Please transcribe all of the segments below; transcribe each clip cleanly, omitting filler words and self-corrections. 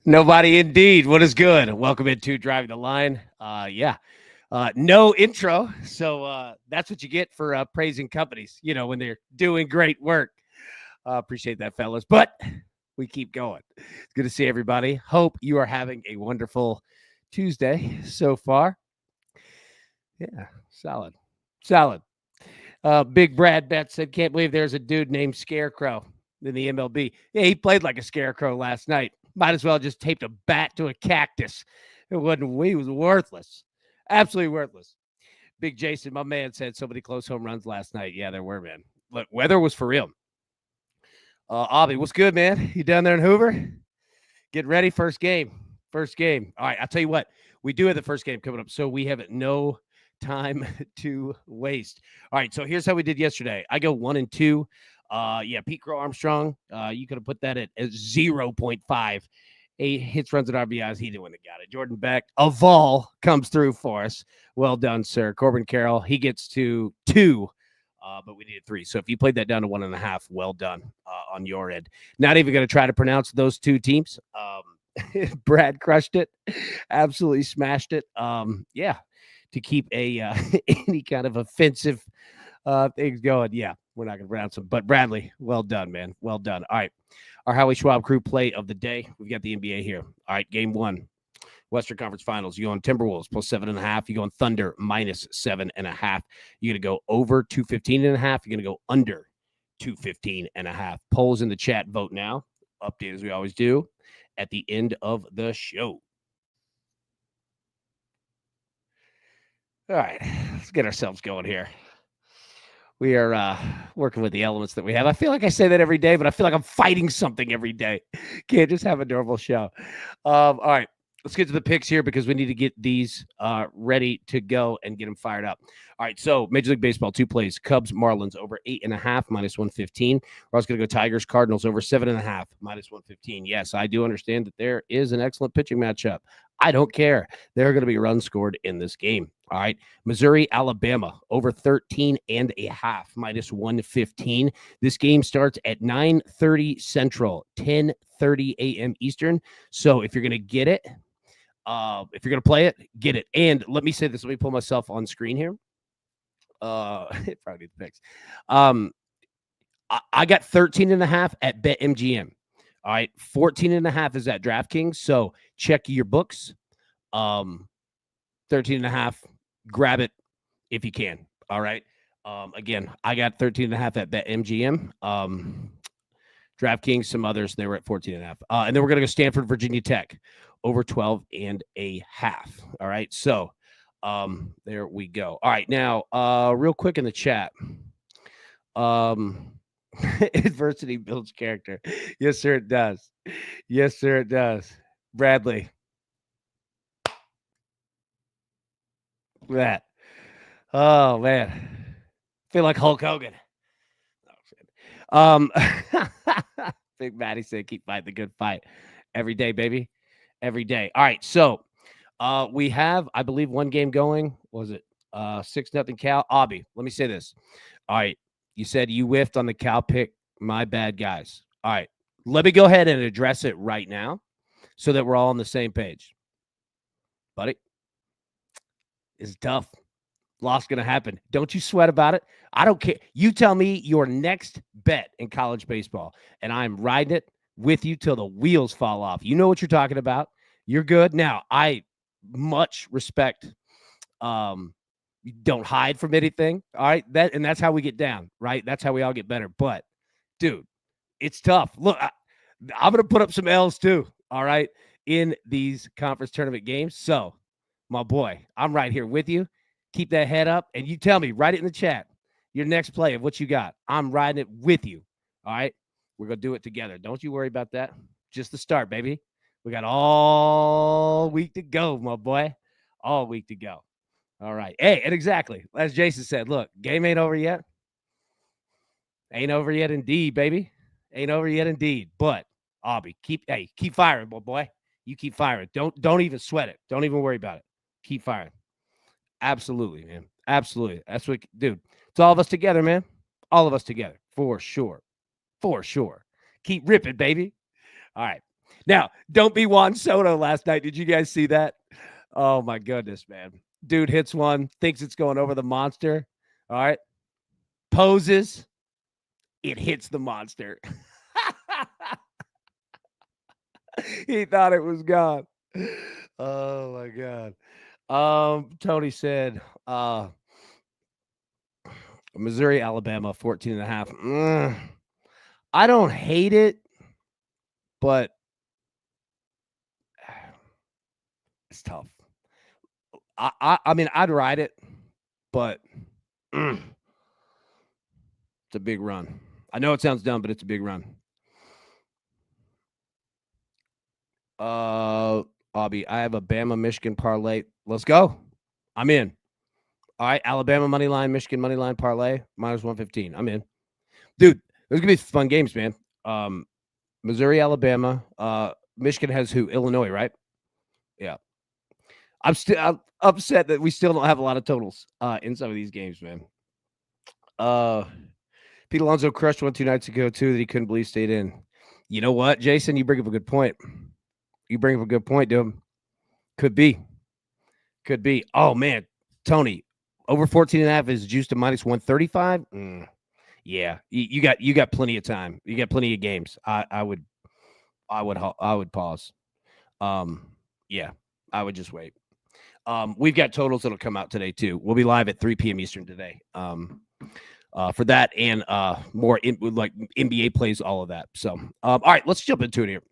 Nobody indeed. What is good? Welcome into Driving the Line. No intro. So that's what you get for praising companies, when they're doing great work. Appreciate that, fellas. But we keep going. It's good to see everybody. Hope you are having a wonderful Tuesday so far. Yeah, solid. Solid. Big Brad Bet said, can't believe there's a dude named Scarecrow in the MLB. Yeah, he played like a scarecrow last night. Might as well just taped a bat to a cactus. It wasn't, he was worthless. Absolutely worthless. Big Jason, my man, said so many close home runs last night. Yeah, there were, man. Look, weather was for real. Abby, what's good, man? You down there in Hoover? Get ready. First game. First game. All right, I'll tell you what. We do have the first game coming up, so we have no time to waste. All right, so here's how we did yesterday. I go 1-2. Pete Crow Armstrong. You could have put that at 0.5. 8 hits, runs, and RBIs. He didn't have got it. Jordan Beck, a Vol comes through for us. Well done, sir. Corbin Carroll, he gets to 2. But we needed 3. So if you played that down to 1.5, well done on your end. Not even going to try to pronounce those two teams. Brad crushed it, absolutely smashed it. To keep a any kind of offensive things going. Yeah, we're not going to pronounce them. But Bradley, well done, man. Well done. All right, our Howie Schwab crew play of the day. We've got the NBA here. All right, game 1. Western Conference Finals. You go on Timberwolves plus 7.5. You go on Thunder minus 7.5. You're going to go over 215.5. You're going to go under 215.5. Polls in the chat. Vote now. Update as we always do at the end of the show. All right, let's get ourselves going here. We are working with the elements that we have. I feel like I say that every day, but I feel like I'm fighting something every day. Can't just have a normal show. All right. Let's get to the picks here because we need to get these ready to go and get them fired up. All right, so Major League Baseball, 2 plays. Cubs, Marlins over 8.5, minus 115. We're also going to go Tigers, Cardinals over 7.5, minus 115. Yes, I do understand that there is an excellent pitching matchup. I don't care. There are going to be runs scored in this game. All right, Missouri, Alabama over 13.5, minus 115. This game starts at 9:30 Central, 10:30 a.m. Eastern. So if you're going to get it, if you're going to play it, get it. And let me say this. Let me pull myself on screen here. Probably the picks. I got 13.5 at BetMGM. All right. 14.5 is at DraftKings. So check your books. 13.5, grab it if you can. All right. Again, I got 13.5 at BetMGM. DraftKings, some others, they were at 14.5. And then we're going to go Stanford, Virginia Tech over 12.5. All right. So there we go. All right. Now, real quick in the chat. Adversity builds character. Yes, sir, it does. Yes, sir, it does. Bradley. Look at that. Oh, man. Feel like Hulk Hogan. Big Matty said, keep fighting the good fight. Every day, baby. Every day. All right. So we have, I believe, one game going. What was it 6-0 Cal? Abby, let me say this. All right. You said you whiffed on the Cal pick. My bad, guys. All right. Let me go ahead and address it right now so that we're all on the same page. Buddy, it's tough. Loss going to happen. Don't you sweat about it. I don't care. You tell me your next bet in college baseball, and I'm riding it with you till the wheels fall off. You know what you're talking about. You're good. Now, I much respect. You don't hide from anything. All right. That's how we get down, right? That's how we all get better. But, dude, it's tough. Look, I'm going to put up some L's too. All right. In these conference tournament games. So, my boy, I'm right here with you. Keep that head up, and you tell me, write it in the chat, your next play of what you got. I'm riding it with you, all right? We're going to do it together. Don't you worry about that. Just the start, baby. We got all week to go, my boy. All week to go. All right. Hey, and exactly, as Jason said, look, game ain't over yet. Ain't over yet indeed, baby. Ain't over yet indeed. But, Aubrey, keep firing, my boy. You keep firing. Don't even sweat it. Don't even worry about it. Keep firing. Absolutely, man. Absolutely. That's what, dude. It's all of us together, man. All of us together. For sure. For sure. Keep ripping, baby. All right. Now, don't be Juan Soto last night. Did you guys see that? Oh my goodness, man. Dude hits one, thinks it's going over the monster. All right. Poses. It hits the monster. He thought it was gone. Oh my God. Tony said, Missouri, Alabama, 14 and a half. I don't hate it, but it's tough. I mean, I'd ride it, but it's a big run. I know it sounds dumb, but it's a big run. Abby, I have a Bama Michigan parlay. Let's go. I'm in. All right, Alabama money line, Michigan money line parlay, minus 115. I'm in. Dude, there's gonna be fun games, man. Missouri, Alabama. Michigan has who? Illinois, right? Yeah. I'm still upset that we still don't have a lot of totals in some of these games, man. Pete Alonso crushed one 2 nights ago too that he couldn't believe stayed in. You know what, Jason? You bring up a good point. Dude. Could be. Oh man, Tony, over 14 and a half is juiced to minus 135. Yeah, you got plenty of time. You got plenty of games. I would pause. Yeah, I would just wait. We've got totals that'll come out today too. We'll be live at 3 p.m. Eastern today. For that and more like NBA plays, all of that. So, all right, let's jump into it here.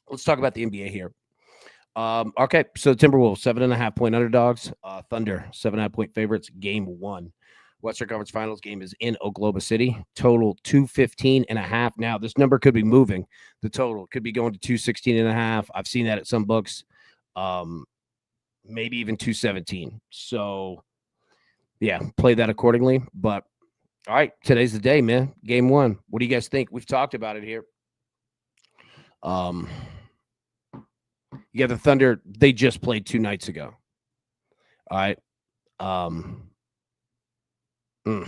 Let's talk about the NBA here. Okay, so Timberwolves 7.5-point underdogs. Thunder 7.5-point favorites. Game 1. Western Conference Finals game is in Oklahoma City. Total 215.5. Now this number could be moving. The total could be going to 216.5. I've seen that at some books. Maybe even 217. So yeah, play that accordingly. But all right, today's the day, man. Game 1. What do you guys think? We've talked about it here. Yeah, the Thunder, they just played 2 nights ago. All right. This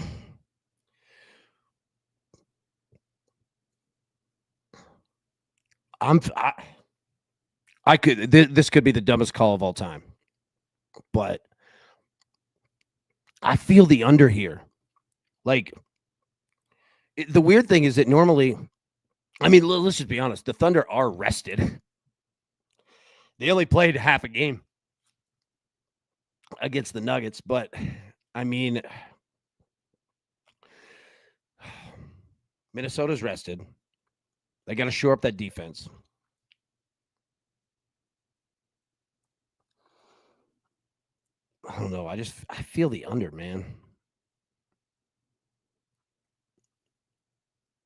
could be the dumbest call of all time, but I feel the under here. Like, the weird thing is that normally, I mean, let's just be honest, the Thunder are rested. They only played half a game against the Nuggets, but I mean, Minnesota's rested. They got to shore up that defense. I don't know. I feel the under, man.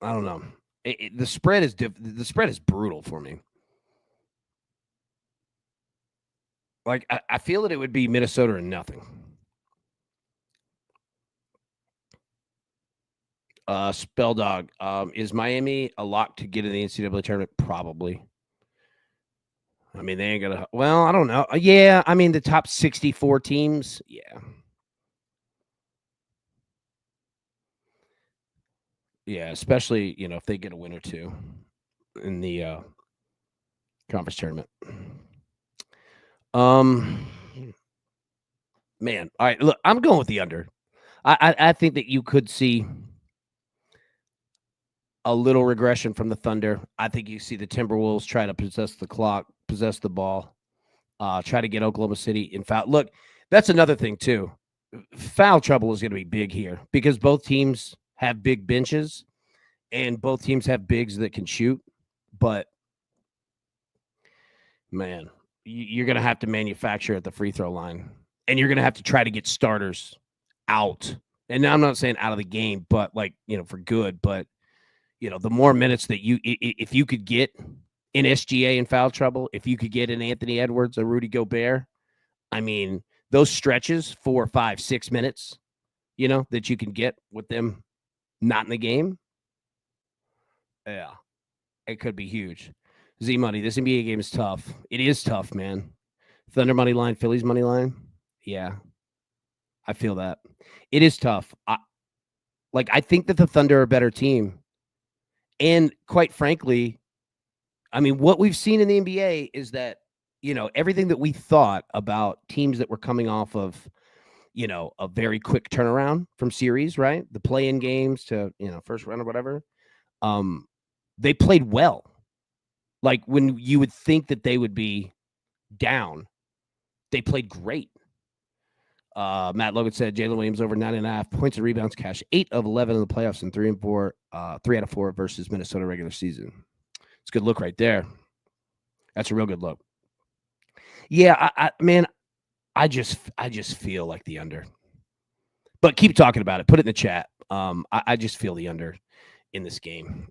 I don't know. The spread is brutal for me. Like, I feel that it would be Minnesota or nothing. Spell Dog. Is Miami a lock to get in the NCAA tournament? Probably. I mean, they ain't gonna. Well, I don't know. Yeah, I mean the top 64 teams. Yeah. Yeah, especially if they get a win or two in the conference tournament. Man, all right. Look, I'm going with the under. I think that you could see a little regression from the Thunder. I think you see the Timberwolves try to possess the clock, possess the ball, try to get Oklahoma City in foul. Look, that's another thing too. Foul trouble is going to be big here because both teams have big benches and both teams have bigs that can shoot. But man, you're going to have to manufacture at the free throw line, and you're going to have to try to get starters out. And I'm not saying out of the game, but like, for good. But the more minutes that if you could get an SGA in foul trouble, if you could get an Anthony Edwards, a Rudy Gobert, I mean, those stretches, 4, 5, 6 minutes, that you can get with them not in the game. Yeah, it could be huge. Z Money, this NBA game is tough. It is tough, man. Thunder money line, Phillies money line. Yeah, I feel that. It is tough. I think that the Thunder are a better team. And quite frankly, I mean, what we've seen in the NBA is that, everything that we thought about teams that were coming off of, a very quick turnaround from series, right? The play-in games to, first round or whatever. Um, they played well. Like when you would think that they would be down, they played great. Matt Logan said Jalen Williams over 9.5 points and rebounds, cash 8 of 11 in the playoffs and 3 and 4, 3 out of 4 versus Minnesota regular season. It's a good look right there. That's a real good look. Yeah, man, I just feel like the under. But keep talking about it. Put it in the chat. I just feel the under in this game.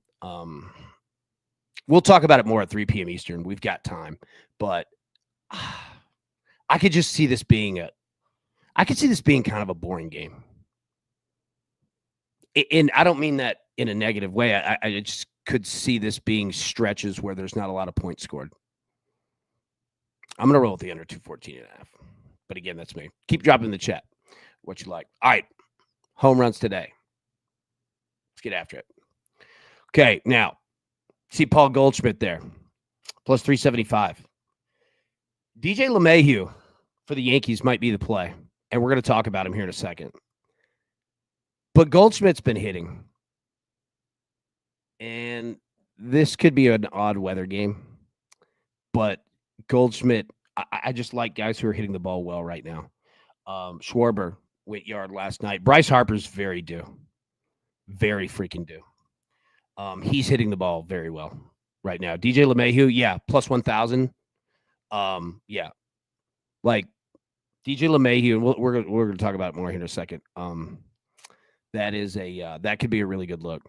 We'll talk about it more at 3 p.m. Eastern. We've got time, but I could just see this being kind of a boring game. And I don't mean that in a negative way. I just could see this being stretches where there's not a lot of points scored. I'm going to roll with the under 214.5. But again, that's me. Keep dropping in the chat what you like. All right. Home runs today. Let's get after it. Okay. Now, see Paul Goldschmidt there. Plus 375. DJ LeMahieu for the Yankees might be the play. And we're going to talk about him here in a second. But Goldschmidt's been hitting. And this could be an odd weather game. But Goldschmidt, I just like guys who are hitting the ball well right now. Schwarber went yard last night. Bryce Harper's very due. Very freaking due. He's hitting the ball very well right now. DJ LeMahieu, yeah, plus 1,000. Yeah. Like DJ LeMahieu, and we're going to talk about it more here in a second. That could be a really good look.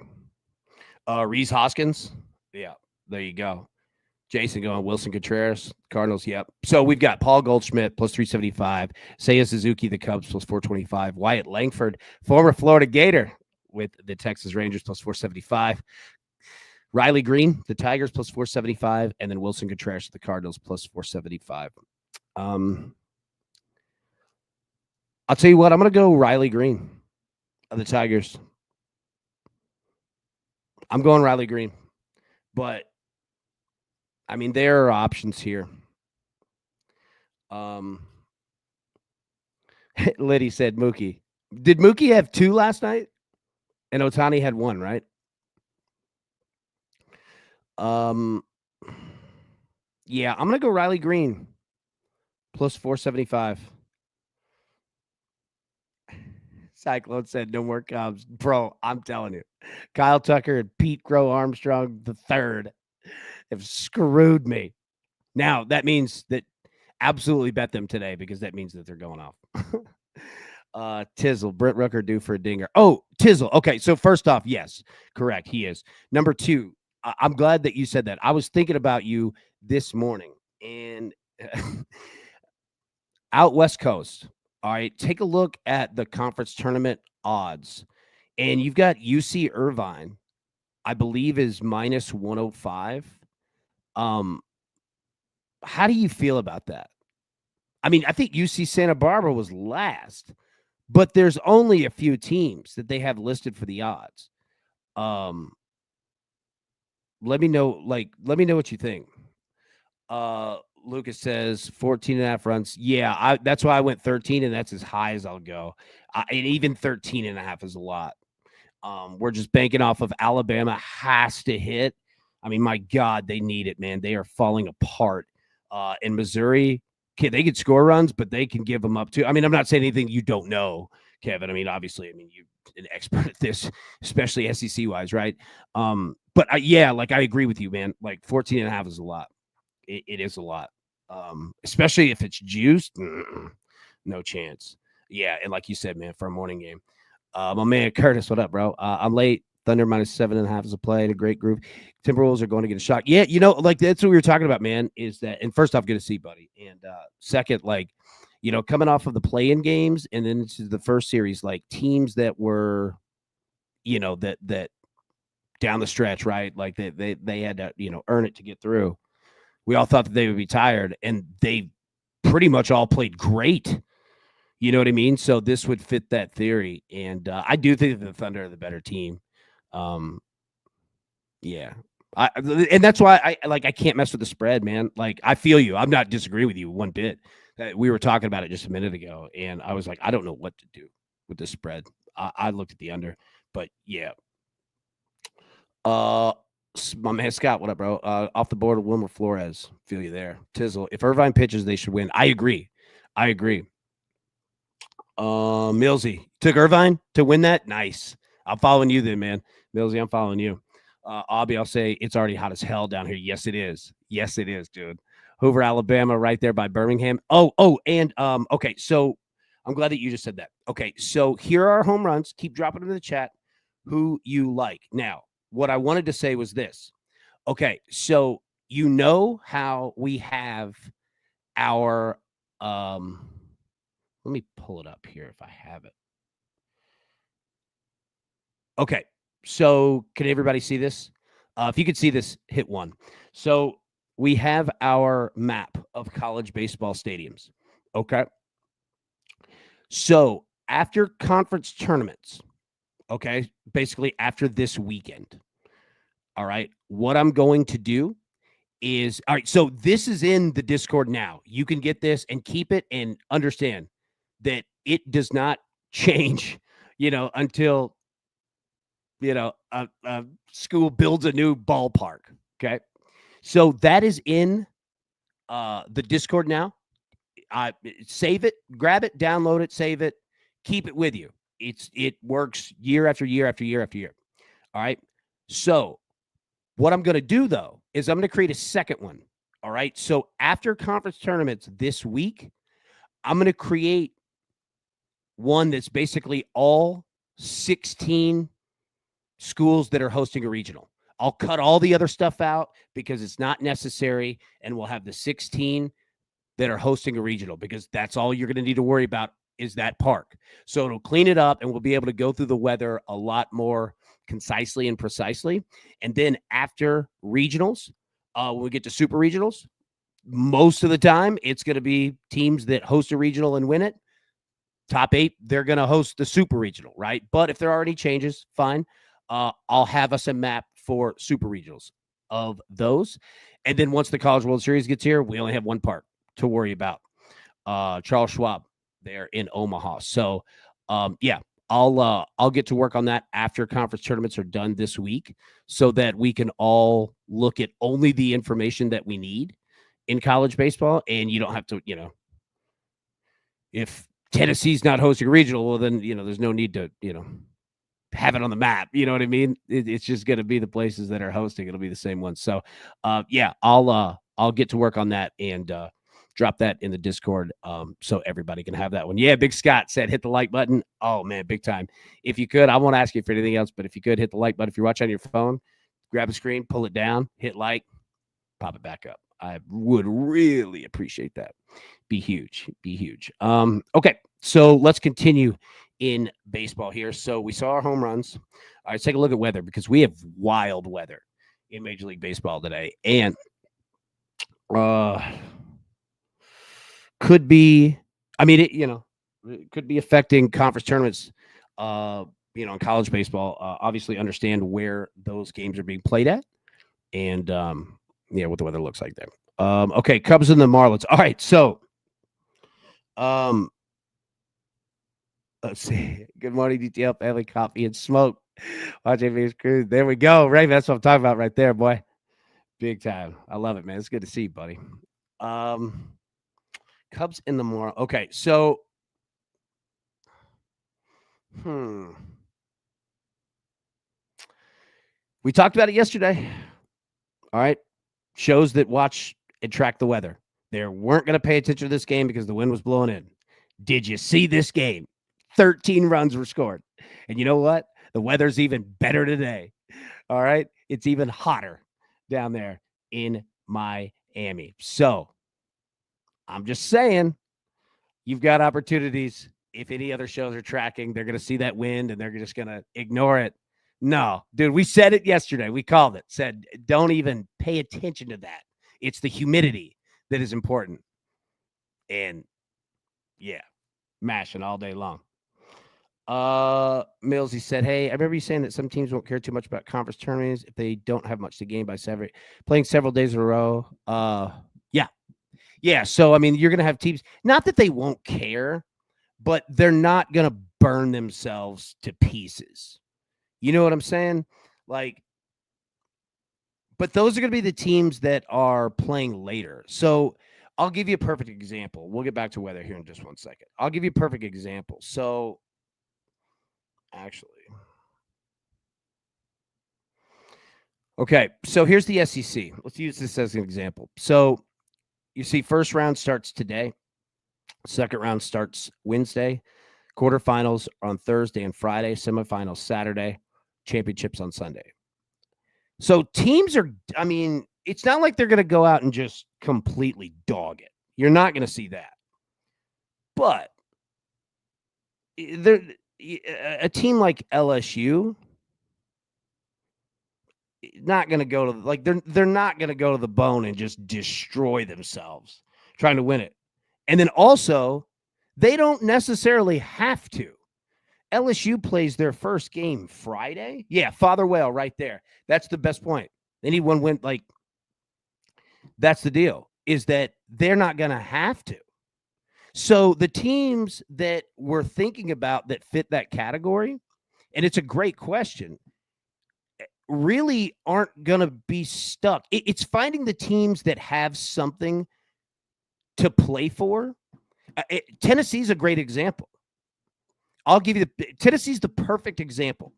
Rhys Hoskins, yeah, there you go. Jason going Wilson Contreras, Cardinals, yep. So we've got Paul Goldschmidt plus 375, Seiya Suzuki, the Cubs plus 425, Wyatt Langford, former Florida Gator with the Texas Rangers plus 475, Riley Green, the Tigers plus 475, and then Wilson Contreras, the Cardinals plus 475. I'll tell you what, I'm going to go Riley Green of the Tigers. I'm going Riley Green, but I mean, there are options here. Liddy said Mookie. Did Mookie have 2 last night? And Ohtani had 1, right? Yeah, I'm going to go Riley Green plus 475. Cyclone said no more Cubs. Bro, I'm telling you. Kyle Tucker and Pete Crow Armstrong the III have screwed me. Now, that means that absolutely bet them today because that means that they're going off. Tizzle, Brent Rooker due for a dinger. Oh, Tizzle. Okay, so first off, yes, correct. He is. Number 2, I'm glad that you said that. I was thinking about you this morning. And out West Coast, all right, take a look at the conference tournament odds. And you've got UC Irvine, I believe, is minus 105. How do you feel about that? I mean, I think UC Santa Barbara was last, but there's only a few teams that they have listed for the odds. Let me know what you think. Lucas says 14.5 runs. Yeah, that's why I went 13, and that's as high as I'll go. And even 13.5 is a lot. We're just banking off of Alabama has to hit. I mean, my God, they need it, man. They are falling apart. In Missouri, okay, they can score runs, but they can give them up too. I mean, I'm not saying anything you don't know, Kevin. I mean, obviously, you're an expert at this, especially SEC wise, right? But yeah, like I agree with you, man. Like 14.5 is a lot. It is a lot, especially if it's juiced. No chance. Yeah, and like you said, man, for a morning game. My man Curtis, what up, bro? I'm late. Thunder minus 7.5 is a play. A great group. Timberwolves are going to get a shot. Yeah, like that's what we were talking about, man. Is that, and first off, good to see, buddy. And second, like, coming off of the play-in games, and then into the first series, like teams that were, that down the stretch, right? Like they had to, earn it to get through. We all thought that they would be tired, and they pretty much all played great. You know what I mean? So this would fit that theory. And I do think that the Thunder are the better team. Yeah. And that's why I can't mess with the spread, man. Like, I feel you. I'm not disagreeing with you one bit. We were talking about it just a minute ago, and I was like, I don't know what to do with the spread. I looked at the under, but yeah. My man Scott, what up, bro? Off the board of Wilmer Flores. Feel you there. Tizzle. If Irvine pitches, they should win. I agree. Millsy took Irvine to win that. Nice. I'm following you then, man. Millsy, I'm following you. Abby, I'll say it's already hot as hell down here. Yes, it is. Yes, it is, dude. Hoover, Alabama, right there by Birmingham. And okay, so I'm glad that you just said that. Okay, so here are our home runs. Keep dropping them in the chat who you like. Now, what I wanted to say was this. Okay, so you know how we have our let me pull it up here if I have it. Okay, so can everybody see this? If you could see this, hit 1. So we have our map of college baseball stadiums. Okay. So after conference tournaments, okay, basically after this weekend, all right, what I'm going to do is, all right, so this is in the Discord now. You can get this and keep it and understand that it does not change, until, a school builds a new ballpark. Okay. So that is in the Discord now. Save it, grab it, download it, save it, keep it with you. It works year after year after year after year. All right. So what I'm going to do, though, is I'm going to create a second one. All right. So after conference tournaments this week, I'm going to create one that's basically all 16 schools that are hosting a regional. I'll cut all the other stuff out because it's not necessary, and we'll have the 16 that are hosting a regional because that's all you're going to need to worry about is that park. So it'll clean it up, and we'll be able to go through the weather a lot more concisely and precisely. And then after regionals, when we get to super regionals, most of the time it's going to be teams that host a regional and win it. Top 8, they're going to host the super regional, right? But if there are any changes, fine. I'll have us a map for super regionals of those. And then once the College World Series gets here, we only have one park to worry about. Charles Schwab there in Omaha. So, yeah, I'll get to work on that after conference tournaments are done this week so that we can all look at only the information that we need in college baseball. And you don't have to, if Tennessee's not hosting a regional, well, then, there's no need to, have it on the map. You know what I mean? It's just going to be the places that are hosting. It'll be the same ones. So, yeah, I'll get to work on that and drop that in the Discord so everybody can have that one. Yeah, Big Scott said hit the like button. Oh, man, big time. If you could, I won't ask you for anything else, but if you could, hit the like button. If you're watching on your phone, grab a screen, pull it down, hit like, pop it back up. I would really appreciate that. Be huge. Okay, so let's continue in baseball here. So we saw our home runs. All right, let's take a look at weather because we have wild weather in Major League Baseball today. And could be, it could be affecting conference tournaments, in college baseball. Obviously understand where those games are being played at and, what the weather looks like there. Okay, Cubs and the Marlins. All right, so let's see. Good morning, DTL family, coffee and smoke. Watch AB's crew. There we go. Right, that's what I'm talking about right there, boy. Big time. I love it, man. It's good to see you, buddy. Cubs in the Marlins. Okay, so we talked about it yesterday. All right. Shows that watch and track the weather. They weren't going to pay attention to this game because the wind was blowing in. Did you see this game? 13 runs were scored. And you know what? The weather's even better today. All right. It's even hotter down there in Miami. So I'm just saying, you've got opportunities. If any other shows are tracking, they're going to see that wind and they're just going to ignore it. No, dude, we said it yesterday. We called it, said, don't even pay attention to that. It's the humidity that is important. And yeah, mashing all day long. Mills, he said, "Hey, I remember you saying that some teams won't care too much about conference tournaments if they don't have much to gain by playing several days in a row." Yeah, yeah. So I mean, you're gonna have teams. Not that they won't care, but they're not gonna burn themselves to pieces. You know what I'm saying? Like, but those are gonna be the teams that are playing later. So I'll give you a perfect example. We'll get back to weather here in just 1 second. I'll give you a perfect example. So actually. Okay, so here's the SEC. Let's use this as an example. So you see, first round starts today. Second round starts Wednesday. Quarterfinals on Thursday and Friday. Semifinals Saturday. Championships on Sunday. So teams are, I mean, it's not like they're going to go out and just completely dog it. You're not going to see that. But a team like LSU, not going to go to they're not going to go to the bone and just destroy themselves trying to win it. And then also, they don't necessarily have to. LSU plays their first game Friday. Yeah, Father Whale right there. That's the best point. They need one win. Like, that's the deal, is that they're not going to have to. So the teams that we're thinking about that fit that category, and it's a great question, really aren't going to be stuck. It's finding the teams that have something to play for. Tennessee's a great example. I'll give you Tennessee's the perfect example.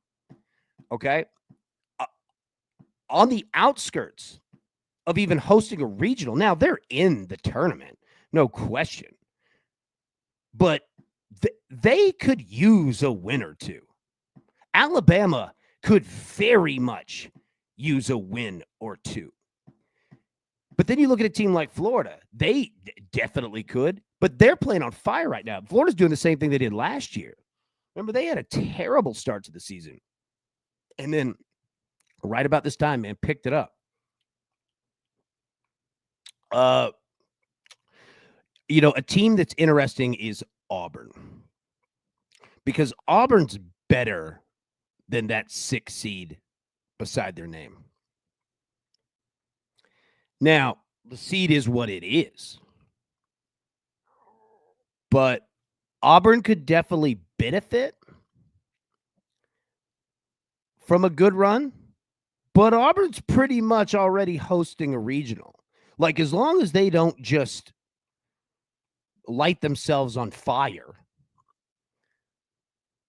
Okay. On the outskirts of even hosting a regional. Now, they're in the tournament, no question. But they could use a win or two. Alabama could very much use a win or two. But then you look at a team like Florida. They definitely could, but they're playing on fire right now. Florida's doing the same thing they did last year. Remember, they had a terrible start to the season. And then right about this time, man, picked it up. You know, a team that's interesting is Auburn. Because Auburn's better than that 6 seed beside their name. Now, the seed is what it is. But Auburn could definitely benefit from a good run. But Auburn's pretty much already hosting a regional. Like, as long as they don't just light themselves on fire,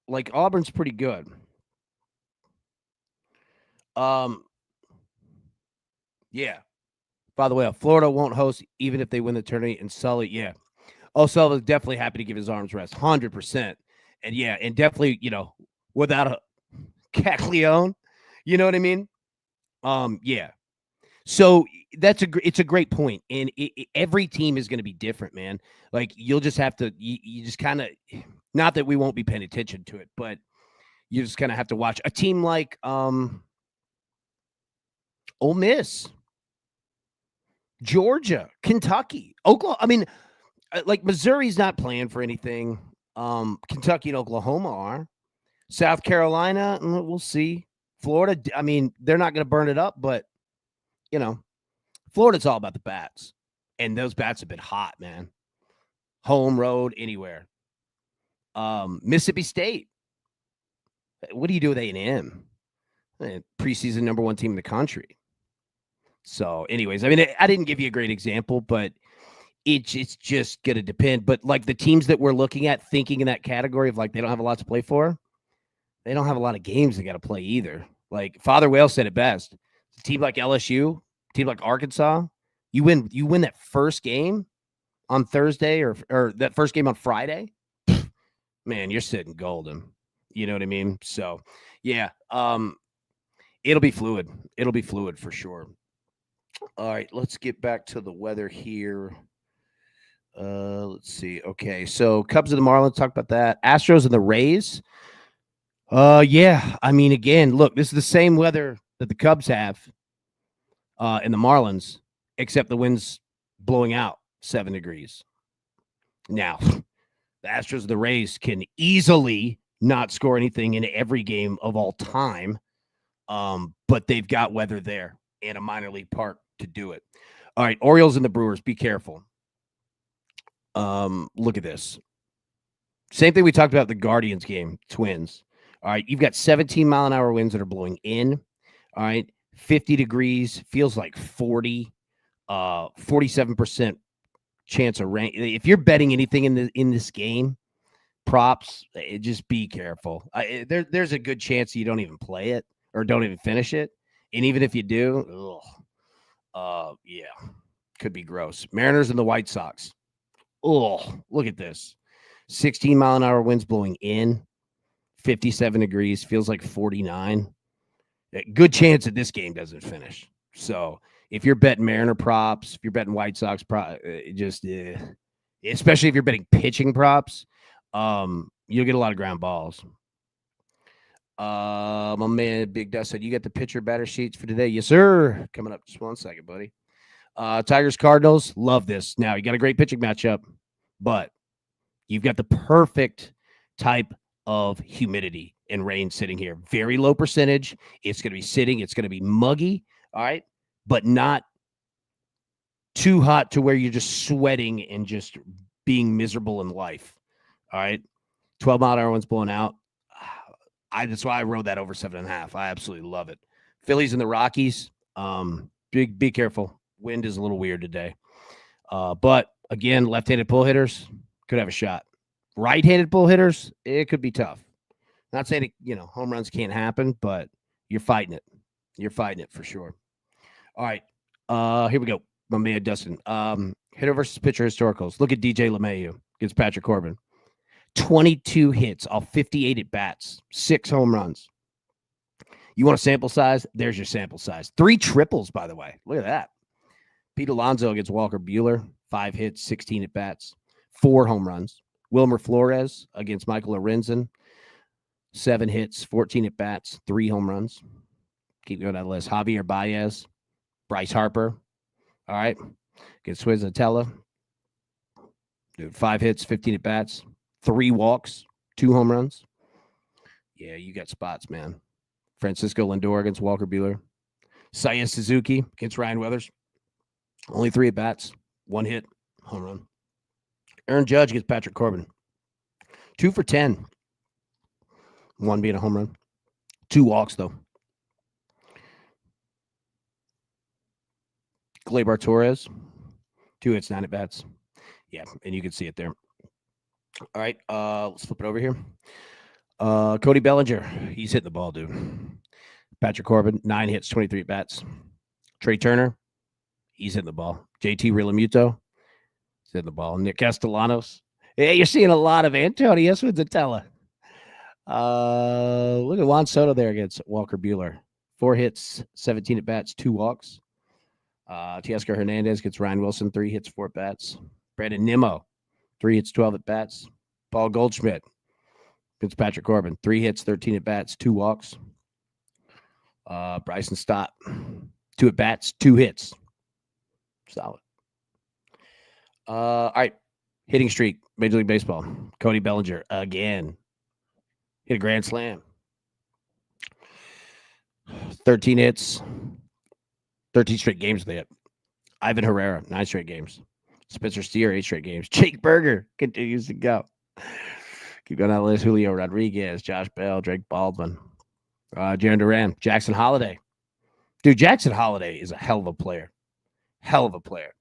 like, Auburn's pretty good. Yeah. By the way, Florida won't host even if they win the tournament. And Sully, yeah. Oh, Sully's definitely happy to give his arms rest, 100%. And yeah, and definitely, you know, without a Caglione, you know what I mean? Yeah. So it's a great point, and every team is going to be different, man. Like, you'll just have to, you just kind of, not that we won't be paying attention to it, but you just kind of have to watch a team like Ole Miss, Georgia, Kentucky, Oklahoma. I mean, like, Missouri's not playing for anything. Kentucky and Oklahoma are. South Carolina, we'll see. Florida, I mean, they're not going to burn it up, but, you know, Florida's all about the bats. And those bats have been hot, man. Home, road, anywhere. Mississippi State. What do you do with A&M? Preseason number 1 team in the country. So, anyways, I mean, I didn't give you a great example, but it's just going to depend. But, like, the teams that we're looking at, thinking in that category of, like, they don't have a lot to play for, they don't have a lot of games they got to play either. Like, Father Whale said it best. A team like LSU, team like Arkansas, you win that first game on Thursday or that first game on Friday, man, you're sitting golden. You know what I mean? So, yeah, it'll be fluid. It'll be fluid for sure. All right, let's get back to the weather here. Let's see. Okay, so Cubs and the Marlins, talk about that. Astros and the Rays. Yeah, I mean, again, look, this is the same weather that the Cubs have and the Marlins, except the wind's blowing out 7 degrees. Now, the Astros and the Rays can easily not score anything in every game of all time. But they've got weather there and a minor league park to do it. All right, Orioles and the Brewers, be careful. Look at this. Same thing we talked about the Guardians game, Twins. All right, you've got 17-mile-an-hour winds that are blowing in. All right, 50 degrees, feels like 40, 47% chance of rain. If you're betting anything in this game, props, just be careful. There's a good chance you don't even play it or don't even finish it. And even if you do, yeah, could be gross. Mariners and the White Sox. Oh, look at this. 16-mile-an-hour winds blowing in, 57 degrees, feels like 49. Good chance that this game doesn't finish. So if you're betting Mariner props, if you're betting White Sox props, especially if you're betting pitching props, you'll get a lot of ground balls. My man Big Dust said, you got the pitcher batter sheets for today? Yes, sir. Coming up just 1 second, buddy. Tigers Cardinals, love this. Now, you got a great pitching matchup, but you've got the perfect type of humidity and rain sitting here. Very low percentage. It's going to be sitting. It's going to be muggy, all right, but not too hot to where you're just sweating and just being miserable in life, all right? 12-mile-an-hour winds blowing out. That's why I rode that over 7.5. I absolutely love it. Phillies and the Rockies, be careful. Wind is a little weird today. But, again, left-handed pull hitters could have a shot. Right-handed pull hitters, it could be tough. Not saying, home runs can't happen, but you're fighting it. You're fighting it for sure. All right. Here we go. My man Dustin. Hitter versus pitcher historicals. Look at DJ LeMahieu against Patrick Corbin. 22 hits off 58 at-bats. 6 home runs. You want a sample size? There's your sample size. 3 triples, by the way. Look at that. Pete Alonso against Walker Buehler. 5 hits, 16 at-bats. 4 home runs. Wilmer Flores against Michael Lorenzen. 7 hits, 14 at-bats, 3 home runs. Keep going down the list. Javier Baez, Bryce Harper. All right. Against Swizatella. Dude, 5 hits, 15 at-bats, 3 walks, 2 home runs. Yeah, you got spots, man. Francisco Lindor against Walker Buehler. Seiya Suzuki against Ryan Weathers. Only 3 at-bats, 1 hit, home run. Aaron Judge against Patrick Corbin. 2 for 10. 1 being a home run. 2 walks, though. Gleyber Torres. 2 hits, 9 at-bats. Yeah, and you can see it there. All right, let's flip it over here. Cody Bellinger. He's hitting the ball, dude. Patrick Corbin, 9 hits, 23 at-bats. Trey Turner. He's hitting the ball. JT Realmuto. He's hitting the ball. Nick Castellanos. Hey, you're seeing a lot of Antonio Swizatella. Look at Juan Soto there against Walker Buehler. 4 hits, 17 at-bats, 2 walks. Teoscar Hernandez gets Ryan Wilson, 3 hits, 4 at-bats. Brandon Nimmo, 3 hits, 12 at-bats. Paul Goldschmidt gets Patrick Corbin, 3 hits, 13 at-bats, 2 walks. Bryson Stott, 2 at-bats, 2 hits. Solid. All right. Hitting streak, Major League Baseball. Cody Bellinger again. Hit a grand slam. 13 hits. 13 straight games they hit. Ivan Herrera, 9 straight games. Spencer Steer, 8 straight games. Jake Berger continues to go. Keep going down the list. Julio Rodriguez, Josh Bell, Drake Baldwin, Jaron Duran, Jackson Holiday. Dude, Jackson Holiday is a hell of a player. Hell of a player.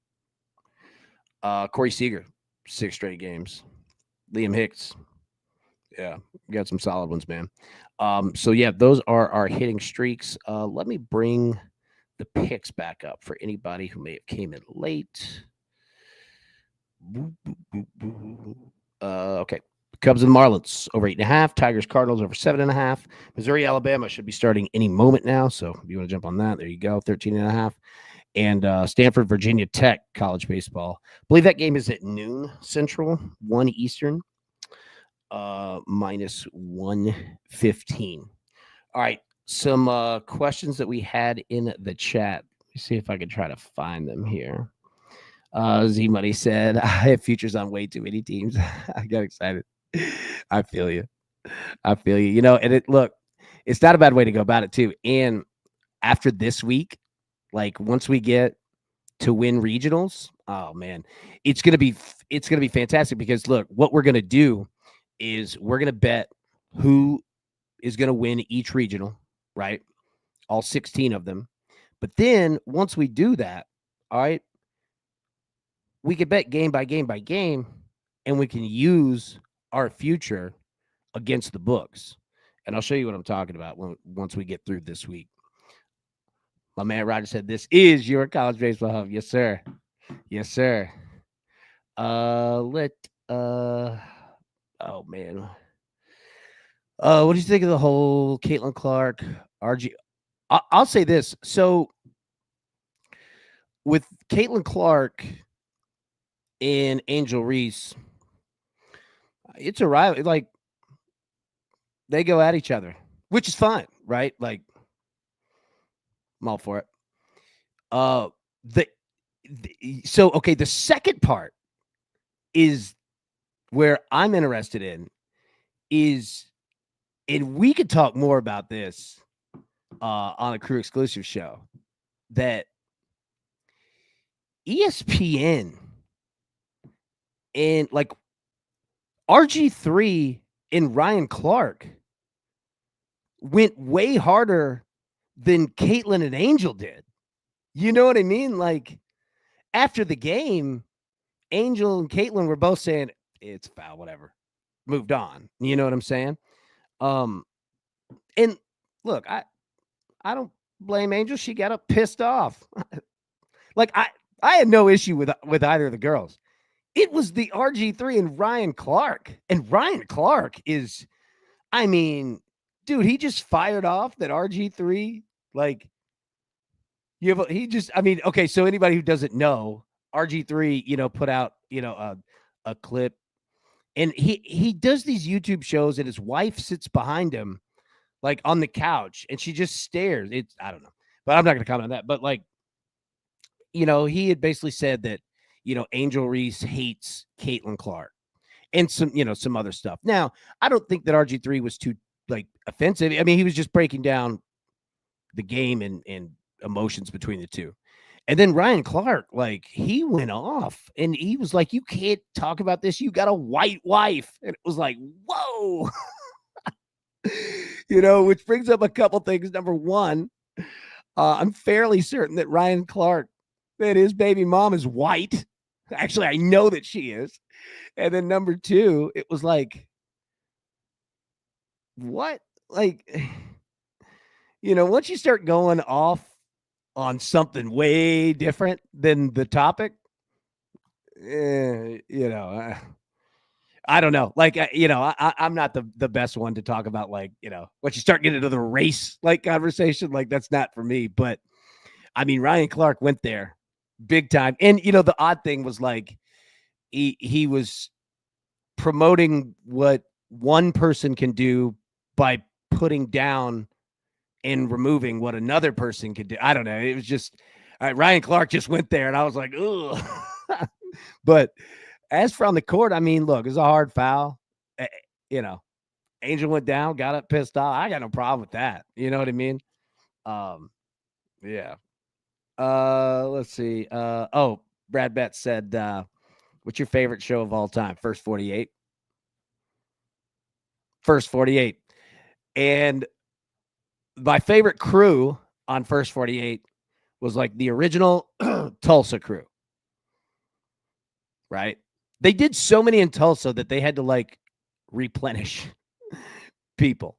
Corey Seager, 6 straight games. Liam Hicks. Yeah, we got some solid ones, man. So, yeah, those are our hitting streaks. Let me bring the picks back up for anybody who may have came in late. Okay. Cubs and Marlins over 8.5. Tigers, Cardinals over 7.5. Missouri, Alabama should be starting any moment now. So if you want to jump on that, there you go. 13.5. And Stanford, Virginia Tech college baseball. I believe that game is at noon Central, 1 Eastern, minus 115. All right. Some questions that we had in the chat. Let me see if I can try to find them here. Z Money said, I have futures on way too many teams. I got excited. I feel you. I feel you. And look, it's not a bad way to go about it too. And after this week, like once we get to win regionals, oh man, it's gonna be fantastic because look, what we're gonna do is we're gonna bet who is gonna win each regional, right? All 16 of them. But then once we do that, all right, we can bet game by game by game, and we can use our future against the books. And I'll show you what I'm talking about once we get through this week. My man Roger said, "This is your college baseball hub." Yes, sir. Yes, sir. Let oh man. What do you think of the whole Caitlin Clark, RG? I'll say this. So with Caitlin Clark and Angel Reese, it's a rival. Like they go at each other, which is fine, right? Like I'm all for it. Uh, the, so okay. The second part is where I'm interested in is, and we could talk more about this on a crew exclusive show, that ESPN and like RG3 and Ryan Clark went way harder than Caitlin and Angel did. You know what I mean? Like after the game, Angel and Caitlin were both saying it's foul, whatever. Moved on. You know what I'm saying? Um, and look, I don't blame Angel. She got up pissed off. Like I had no issue with either of the girls. It was the RG3 and Ryan Clark. And Ryan Clark is, I mean, dude, he just fired off that RG3. Like, I mean, okay, so anybody who doesn't know, RG3, put out, a clip. And he does these YouTube shows and his wife sits behind him, like on the couch, and she just stares. I don't know. But I'm not gonna comment on that. But like, he had basically said that, Angel Reese hates Caitlin Clark and some other stuff. Now, I don't think that RG3 was too like offensive. I mean, he was just breaking down the game and emotions between the two. And then Ryan Clark, like he went off and he was like, "You can't talk about this. You got a white wife." And it was like, whoa, which brings up a couple things. Number one, I'm fairly certain that Ryan Clark, that his baby mom is white. Actually, I know that she is. And then number two, it was like, what? Like, once you start going off on something way different than the topic, I don't know. Like, I'm not the best one to talk about, like, once you start getting into the race like conversation, like that's not for me. But I mean, Ryan Clark went there big time. And, the odd thing was like, he was promoting what one person can do by putting down and removing what another person could do. I don't know. It was just Ryan Clark just went there, and I was like, ugh. But as for on the court, I mean, look, it's a hard foul. Angel went down, got up, pissed off. I got no problem with that. You know what I mean? Yeah. Let's see. Brad Betts said, what's your favorite show of all time? First 48. First 48. And my favorite crew on First 48 was like the original Tulsa crew. Right? They did so many in Tulsa that they had to like replenish people.